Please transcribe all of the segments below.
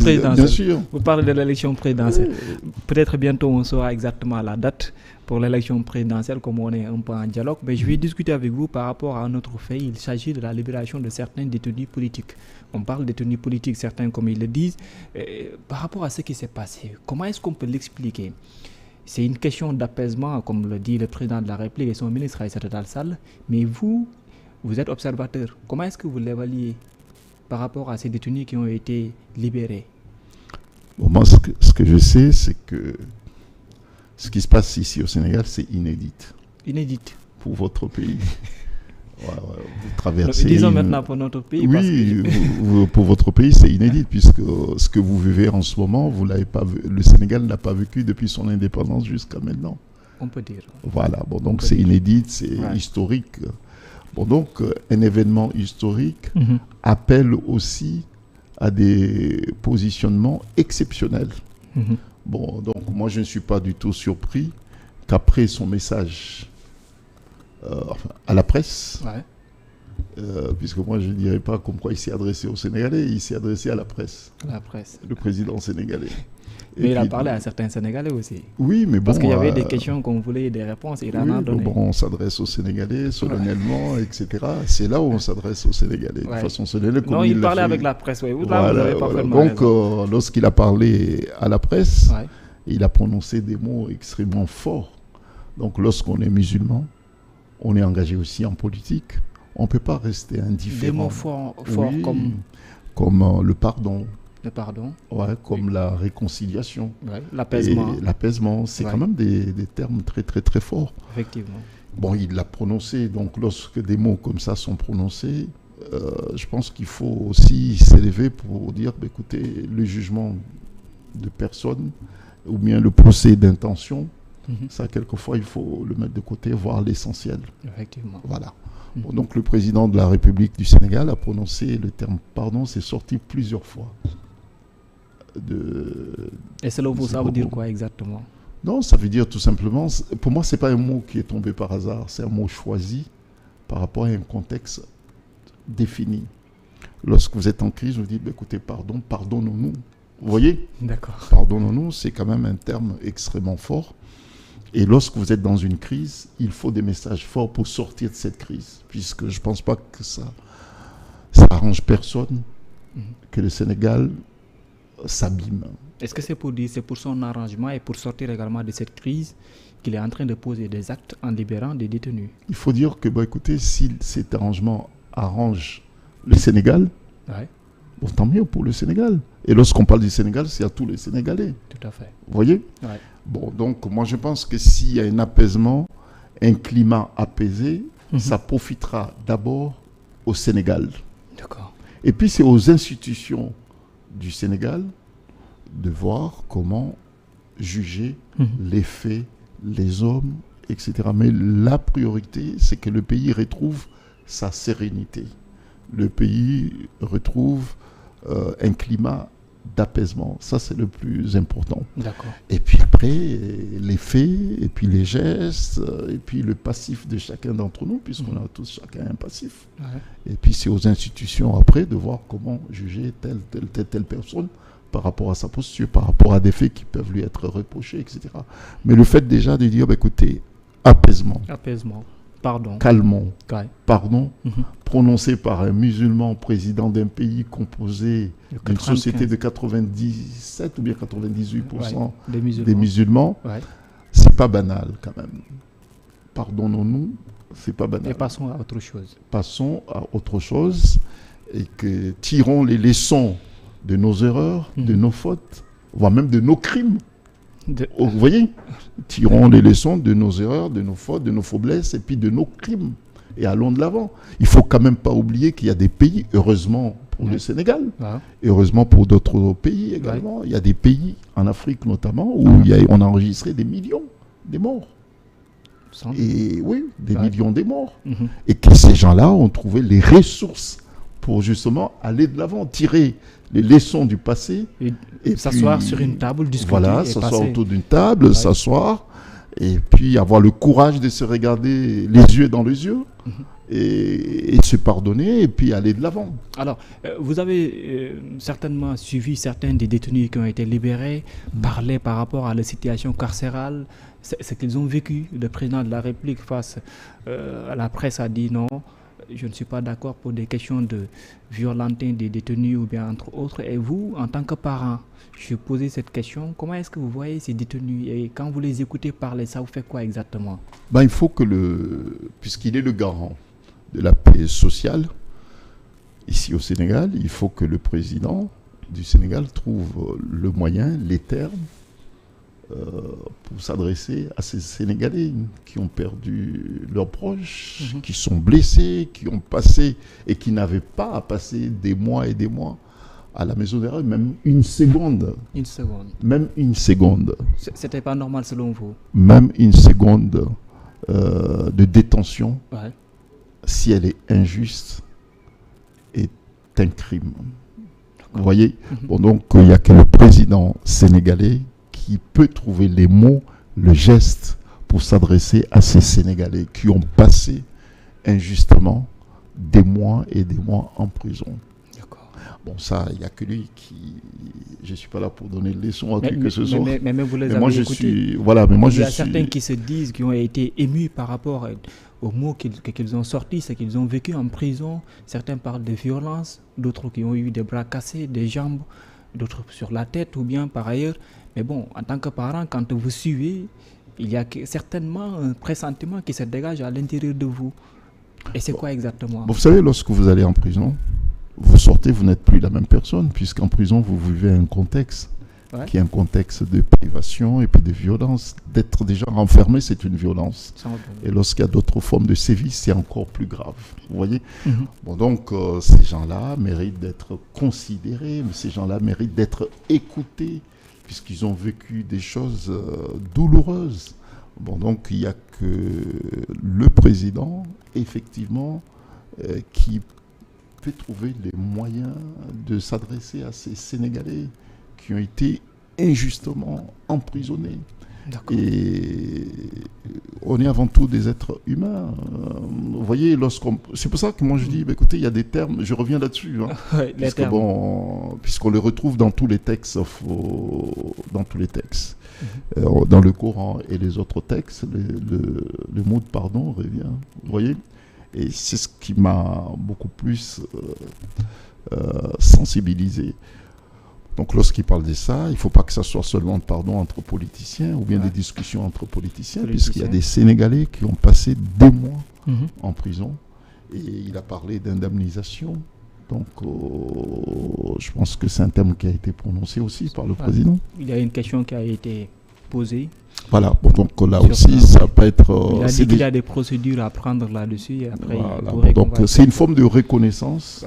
Bien présidentielle. sûr. Vous parlez de l'élection présidentielle. Peut-être bientôt on saura exactement la date pour l'élection présidentielle, comme on est un peu en dialogue. Mais je vais discuter avec vous par rapport à un autre fait. Il s'agit de la libération de certains détenus politiques. On parle de détenus politiques, certains comme ils le disent. Par rapport à ce qui s'est passé, comment est-ce qu'on peut l'expliquer? C'est une question d'apaisement, comme le dit le président de la République et son ministre Aïssata Tall Sall. Mais vous êtes observateur. Comment est-ce que vous l'évaluez par rapport à ces détenus qui ont été libérés? Bon, moi, ce que je sais, c'est que ce qui se passe ici au Sénégal, c'est inédit. Inédite. Pour votre pays. Vous traversez. Disons maintenant pour notre pays. Oui, pour votre pays, c'est inédit, puisque ce que vous vivez en ce moment, vous l'avez pas vu, le Sénégal n'a pas vécu depuis son indépendance jusqu'à maintenant. On peut dire. Voilà, bon, donc c'est inédit, c'est historique. Bon, donc, un événement historique appelle aussi à des positionnements exceptionnels. Bon, donc, moi, je ne suis pas du tout surpris qu'après son message à la presse, puisque moi, je ne dirais pas comme quoi il s'est adressé aux Sénégalais, il s'est adressé à la presse. La presse. Le président sénégalais. Mais il a parlé à certains Sénégalais aussi. Oui, mais bon... Parce qu'il y avait des questions qu'on voulait et des réponses, il en a donné. Bon, on s'adresse aux Sénégalais solennellement, etc. C'est là où on s'adresse aux Sénégalais. De façon solennelle, comme il parlait avec la presse, oui. Vous avez parfaitement Donc, lorsqu'il a parlé à la presse, il a prononcé des mots extrêmement forts. Donc, lorsqu'on est musulman, on est engagé aussi en politique. On ne peut pas rester indifférent. Des mots forts comme le pardon. Le pardon. Comme la réconciliation. L'apaisement. L'apaisement, c'est quand même des termes très, très, très forts. Effectivement. Bon, il l'a prononcé. Donc, lorsque des mots comme ça sont prononcés, je pense qu'il faut aussi s'élever pour dire, écoutez, le jugement de personne ou bien le procès d'intention, ça, quelquefois, il faut le mettre de côté, voir l'essentiel. Effectivement. Voilà. Bon, donc, le président de la République du Sénégal a prononcé le terme pardon, c'est sorti plusieurs fois. Et selon vous, ça veut dire quoi exactement? Non, ça veut dire tout simplement, pour moi, ce n'est pas un mot qui est tombé par hasard, c'est un mot choisi par rapport à un contexte défini. Lorsque vous êtes en crise, vous dites, écoutez, pardon, pardonnons-nous. Vous voyez? D'accord. Pardonnons-nous, c'est quand même un terme extrêmement fort. Et lorsque vous êtes dans une crise, il faut des messages forts pour sortir de cette crise, puisque je ne pense pas que ça arrange personne, que le Sénégal s'abîme. Est-ce que c'est pour son arrangement et pour sortir également de cette crise qu'il est en train de poser des actes en libérant des détenus? Il faut dire que, écoutez, si cet arrangement arrange le Sénégal, bon, tant mieux pour le Sénégal. Et lorsqu'on parle du Sénégal, c'est à tous les Sénégalais. Tout à fait. Vous voyez? Bon, donc moi je pense que s'il y a un apaisement, un climat apaisé, ça profitera d'abord au Sénégal. D'accord. Et puis c'est aux institutions du Sénégal de voir comment juger les faits, les hommes, etc. Mais la priorité, c'est que le pays retrouve sa sérénité. Le pays retrouve un climat d'apaisement. Ça, c'est le plus important. D'accord. Et puis après, les faits, et puis les gestes, et puis le passif de chacun d'entre nous, puisqu'on a tous chacun un passif. Et puis c'est aux institutions après de voir comment juger telle personne par rapport à sa posture, par rapport à des faits qui peuvent lui être reprochés, etc. Mais le fait déjà de dire, écoutez, apaisement. Apaisement. Pardon. Calmons. Pardon. Prononcé par un musulman président d'un pays composé d'une société de 97 ou bien 98% des musulmans. C'est pas banal quand même. Pardonnons-nous, c'est pas banal. Et passons à autre chose. Passons à autre chose et que tirons les leçons de nos erreurs, de nos fautes, voire même de nos crimes. Vous voyez? Tirons les leçons de nos erreurs, de nos fautes, de nos faiblesses et puis de nos crimes. Et allons de l'avant. Il ne faut quand même pas oublier qu'il y a des pays, heureusement pour le Sénégal, et heureusement pour d'autres pays également. Il y a des pays, en Afrique notamment, où on a enregistré des millions de morts. Et oui, des millions de morts. Et que ces gens-là ont trouvé les ressources pour justement aller de l'avant, tirer les leçons du passé. Et s'asseoir sur une table, discuter. Voilà, s'asseoir autour d'une table, s'asseoir, et puis avoir le courage de se regarder les yeux dans les yeux, et se pardonner et puis aller de l'avant. Alors, vous avez certainement suivi certains des détenus qui ont été libérés, parler par rapport à la situation carcérale, ce qu'ils ont vécu. Le président de la République face à la presse a dit non, je ne suis pas d'accord pour des questions de violentin des détenus ou bien entre autres. Et vous, en tant que parent, je posais cette question, comment est-ce que vous voyez ces détenus et quand vous les écoutez parler, ça vous fait quoi exactement? Il faut que puisqu'il est le garant de la paix sociale ici au Sénégal, il faut que le président du Sénégal trouve le moyen, les termes pour s'adresser à ces Sénégalais qui ont perdu leurs proches, qui sont blessés, qui ont passé et qui n'avaient pas à passer des mois et des mois à la maison d'arrêt, même une seconde. Une seconde. Même une seconde. C'était pas normal selon vous? Même une seconde de détention, si elle est injuste, est un crime. Vous voyez? Bon, donc, il n'y a que le président sénégalais qui peut trouver les mots, le geste pour s'adresser à ces Sénégalais qui ont passé injustement des mois et des mois en prison. Bon, ça, il n'y a que lui qui... Je ne suis pas là pour donner des leçons à qui que ce soit. Mais vous les avez écoutés. Il y a certains qui se disent, qui ont été émus par rapport aux mots qu'ils ont sortis, ce qu'ils ont vécu en prison. Certains parlent de violence, d'autres qui ont eu des bras cassés, des jambes, d'autres sur la tête ou bien par ailleurs. Mais bon, en tant que parent, quand vous suivez, il y a certainement un pressentiment qui se dégage à l'intérieur de vous. Et c'est quoi exactement? Vous savez, lorsque vous allez en prison, vous sortez, vous n'êtes plus la même personne, puisqu'en prison, vous vivez un contexte qui est un contexte de privation et puis de violence. D'être déjà enfermé, c'est une violence. Et lorsqu'il y a d'autres formes de sévices, c'est encore plus grave. Vous voyez? Bon, donc, ces gens-là méritent d'être considérés, mais ces gens-là méritent d'être écoutés, puisqu'ils ont vécu des choses douloureuses. Bon, donc, il n'y a que le président, effectivement, qui peut trouver les moyens de s'adresser à ces Sénégalais qui ont été injustement emprisonnés. Et on est avant tout des êtres humains. Vous voyez, c'est pour ça que moi je dis, écoutez, il y a des termes, je reviens là-dessus, puisqu'on les retrouve dans tous les textes, dans le Coran et les autres textes, le mot de pardon revient. Vous voyez? Et c'est ce qui m'a beaucoup plus sensibilisé. Donc lorsqu'il parle de ça, il ne faut pas que ça soit seulement de pardon entre politiciens ou bien des discussions entre politiciens, puisqu'il y a des Sénégalais qui ont passé des mois en prison. Et il a parlé d'indemnisation. Donc je pense que c'est un terme qui a été prononcé aussi par le président. Il y a une question qui a été posée. Voilà, bon, donc là aussi, ça peut être... il a dit qu'il y a des procédures à prendre là-dessus. Et après, donc c'est une forme de reconnaissance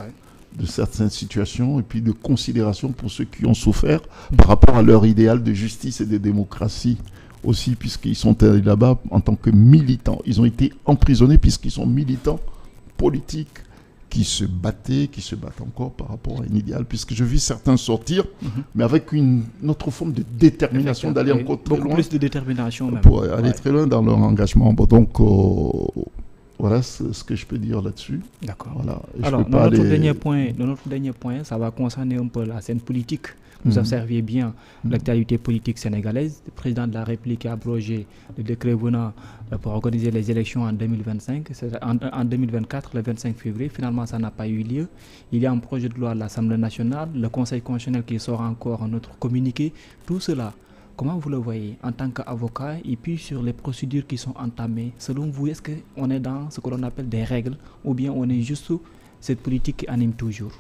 de certaines situations et puis de considération pour ceux qui ont souffert par rapport à leur idéal de justice et de démocratie aussi, puisqu'ils sont allés là-bas en tant que militants. Ils ont été emprisonnés puisqu'ils sont militants politiques qui se battent encore par rapport à un idéal, puisque je vis certains sortir, mais avec une autre forme de détermination d'aller encore très loin. Plus de détermination même. Pour aller très loin dans leur engagement. Bon, donc, voilà ce que je peux dire là-dessus. D'accord. Voilà. Alors, notre dernier point, ça va concerner un peu la scène politique. Vous observiez bien l'actualité politique sénégalaise. Le président de la République a abrogé le décret venant pour organiser les élections en 2025. En 2024, le 25 février. Finalement, ça n'a pas eu lieu. Il y a un projet de loi à l'Assemblée nationale, le Conseil constitutionnel qui sort encore un autre communiqué. Tout cela, comment vous le voyez en tant qu'avocat et puis sur les procédures qui sont entamées? Selon vous, est-ce qu'on est dans ce que l'on appelle des règles ou bien on est juste sous cette politique qui anime toujours?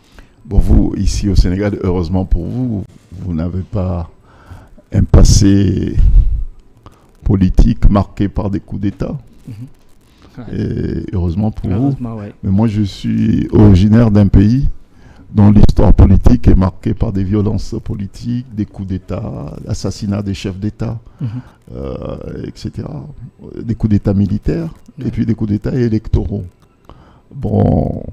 Bon, vous, ici au Sénégal, heureusement pour vous, vous n'avez pas un passé politique marqué par des coups d'État. Et heureusement pour vous. Mais moi, je suis originaire d'un pays dont l'histoire politique est marquée par des violences politiques, des coups d'État, l'assassinat des chefs d'État, etc. Des coups d'État militaires et puis des coups d'État électoraux. Bon...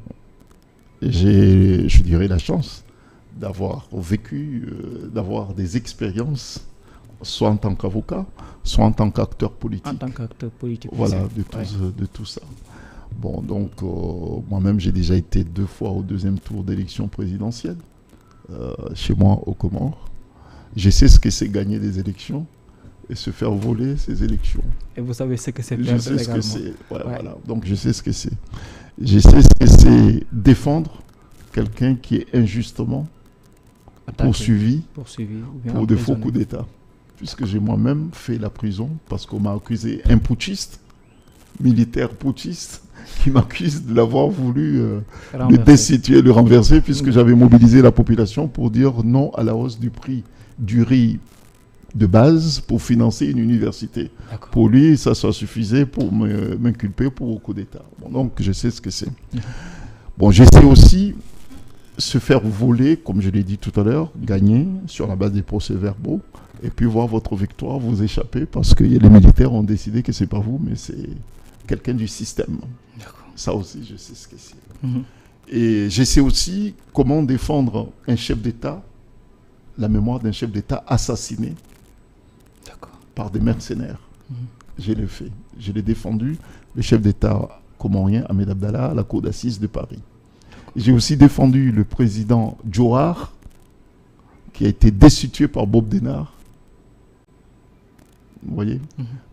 J'ai, je dirais, la chance d'avoir vécu, d'avoir des expériences, soit en tant qu'avocat, soit en tant qu'acteur politique. En tant qu'acteur politique. Voilà, de tout ça. Bon, donc, moi-même, j'ai déjà été 2 fois au 2e tour d'élection présidentielle, chez moi, aux Comores. Je sais ce que c'est gagner des élections et se faire voler ces élections. Et vous savez ce que c'est perdre également. Je sais ce que c'est. Ouais. Voilà. Donc, je sais ce que c'est. Je sais ce que c'est défendre quelqu'un qui est injustement poursuivi pour de faux coups d'État. Puisque j'ai moi-même fait la prison parce qu'on m'a accusé un putschiste, militaire putschiste, qui m'accuse de l'avoir voulu le destituer, le renverser, puisque j'avais mobilisé la population pour dire non à la hausse du prix du riz de base pour financer une université. Pour lui, ça suffisait pour m'inculper pour coup d'État. Bon, donc, je sais ce que c'est. Bon, je sais aussi se faire voler, comme je l'ai dit tout à l'heure, gagner sur la base des procès-verbaux, et puis voir votre victoire vous échapper parce que les militaires ont décidé que ce n'est pas vous, mais c'est quelqu'un du système. Ça aussi, je sais ce que c'est. Et je sais aussi comment défendre un chef d'État, la mémoire d'un chef d'État assassiné par des mercenaires. Je l'ai fait. Je l'ai défendu, le chef d'État comorien, Ahmed Abdallah, à la cour d'assises de Paris. J'ai aussi défendu le président Djouar, qui a été destitué par Bob Denard. Vous voyez?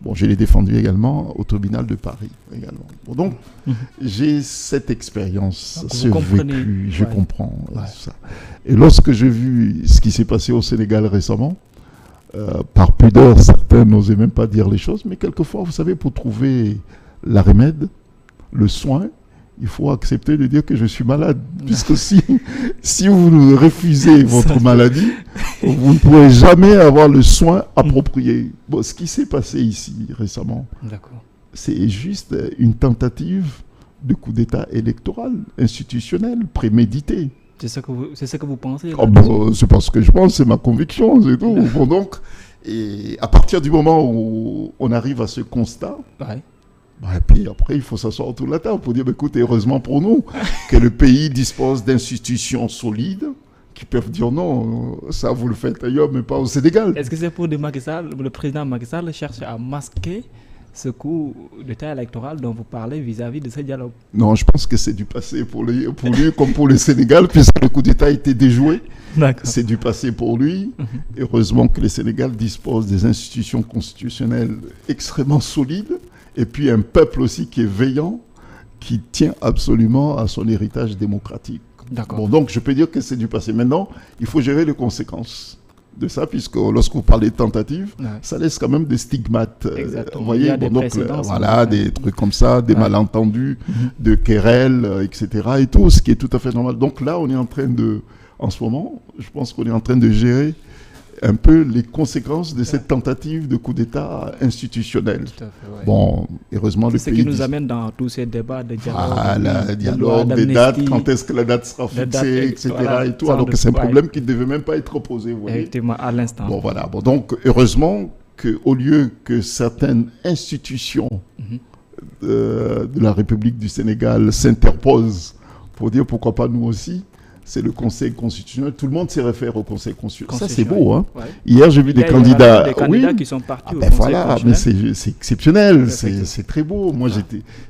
Bon, je l'ai défendu également au tribunal de Paris. Également. Bon, donc, j'ai cette expérience, ce vécu, je comprends ça. Et lorsque j'ai vu ce qui s'est passé au Sénégal récemment, par pudeur, certains n'osaient même pas dire les choses, mais quelquefois, vous savez, pour trouver la remède, le soin, il faut accepter de dire que je suis malade. Puisque si vous refusez votre maladie, vous ne pourrez jamais avoir le soin approprié. Bon, ce qui s'est passé ici récemment, c'est juste une tentative de coup d'État électoral, institutionnel, prémédité. C'est ce que vous pensez c'est pas ce que je pense, c'est ma conviction, c'est tout. Bon, donc, et à partir du moment où on arrive à ce constat, et puis après, il faut s'asseoir autour de la table pour dire, écoutez, heureusement pour nous, que le pays dispose d'institutions solides qui peuvent dire non, ça vous le faites ailleurs, mais pas au Sénégal. Est-ce que c'est pour le président Macky Sall cherche à masquer ce coup d'État électoral dont vous parlez vis-à-vis de ce dialogue? Non, je pense que c'est du passé pour lui comme pour le Sénégal, puisque le coup d'État a été déjoué. C'est du passé pour lui. Heureusement que le Sénégal dispose des institutions constitutionnelles extrêmement solides. Et puis un peuple aussi qui est veillant, qui tient absolument à son héritage démocratique. Bon, donc je peux dire que c'est du passé. Maintenant, il faut gérer les conséquences de ça, puisque lorsque vous parlez de tentative, ça laisse quand même des stigmates. Vous voyez, il y a des précédents, voilà, des trucs comme ça, des malentendus, de querelles, etc. Et tout, ce qui est tout à fait normal. Donc là, on est en train en ce moment, je pense qu'on est en train de gérer un peu les conséquences de cette tentative de coup d'État institutionnel. Bon, heureusement, le pays... C'est ce qui nous amène dans tous ces débats de dialogue. Dialogue, des dates, quand est-ce que la date sera fixée, etc. et tout, alors que c'est un problème qui ne devait même pas être posé. Vous voyez. Effectivement, à l'instant. Bon, voilà. Bon, donc, heureusement qu'au lieu que certaines institutions de la République du Sénégal s'interposent pour dire pourquoi pas nous aussi, c'est le Conseil constitutionnel. Tout le monde s'y réfère au Conseil constitutionnel. Ça, c'est beau. Hein. Hier, j'ai vu des candidats. Des candidats qui sont partis au Conseil constitutionnel. Mais c'est exceptionnel. C'est très beau. Moi,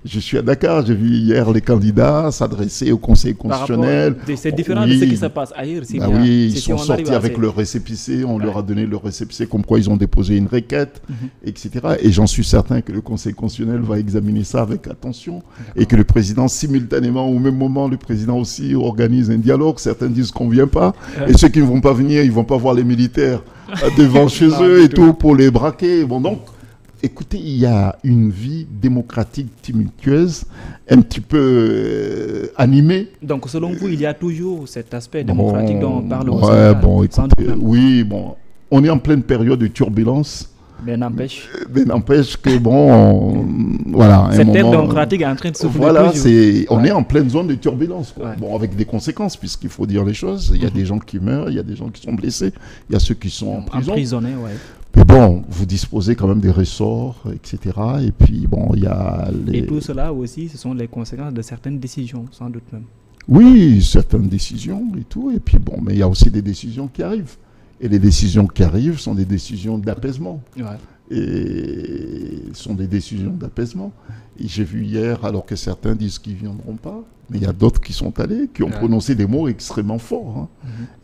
je suis à Dakar. J'ai vu hier les candidats s'adresser au Conseil constitutionnel. C'est différent de ce qui se passe ailleurs. Oui, ils sont sortis avec leur récépissé. On leur a donné leur récépissé comme quoi ils ont déposé une requête, etc. Et j'en suis certain que le Conseil constitutionnel va examiner ça avec attention et que le président, simultanément, au même moment, le président aussi organise un dialogue. Certains disent qu'on ne vient pas, et ceux qui ne vont pas venir, ils ne vont pas voir les militaires devant chez eux et tout pour les braquer. Bon, donc, écoutez, il y a une vie démocratique tumultueuse, un petit peu animée. Donc, selon vous, il y a toujours cet aspect démocratique dont on parle au Sénégal. Oui, on est en pleine période de turbulence. Mais n'empêche que voilà. Cette ère démocratique est en train de souffler. Voilà, on est en pleine zone de turbulence. Bon, avec des conséquences, puisqu'il faut dire les choses. Il y a des gens qui meurent, il y a des gens qui sont blessés, il y a ceux qui sont en prison. Emprisonnés, Mais bon, vous disposez quand même des ressorts, etc. Et puis, bon, il y a... Et tout cela aussi, ce sont les conséquences de certaines décisions, sans doute même. Oui, certaines décisions et tout. Et puis, bon, mais il y a aussi des décisions qui arrivent. Et les décisions qui arrivent sont des décisions d'apaisement. et sont des décisions d'apaisement. Et j'ai vu hier, alors que certains disent qu'ils ne viendront pas, mais il y a d'autres qui sont allés, qui ont prononcé des mots extrêmement forts,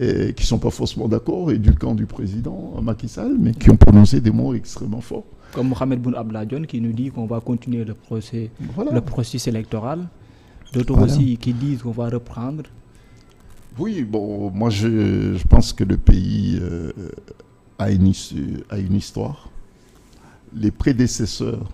et qui ne sont pas forcément d'accord, et du camp du président Macky Sall, mais qui ont prononcé des mots extrêmement forts. Comme Mohamed Boun Abdallah Dionne qui nous dit qu'on va continuer le processus électoral. D'autres aussi qui disent qu'on va reprendre. Oui, bon, moi je pense que le pays a une histoire. Les prédécesseurs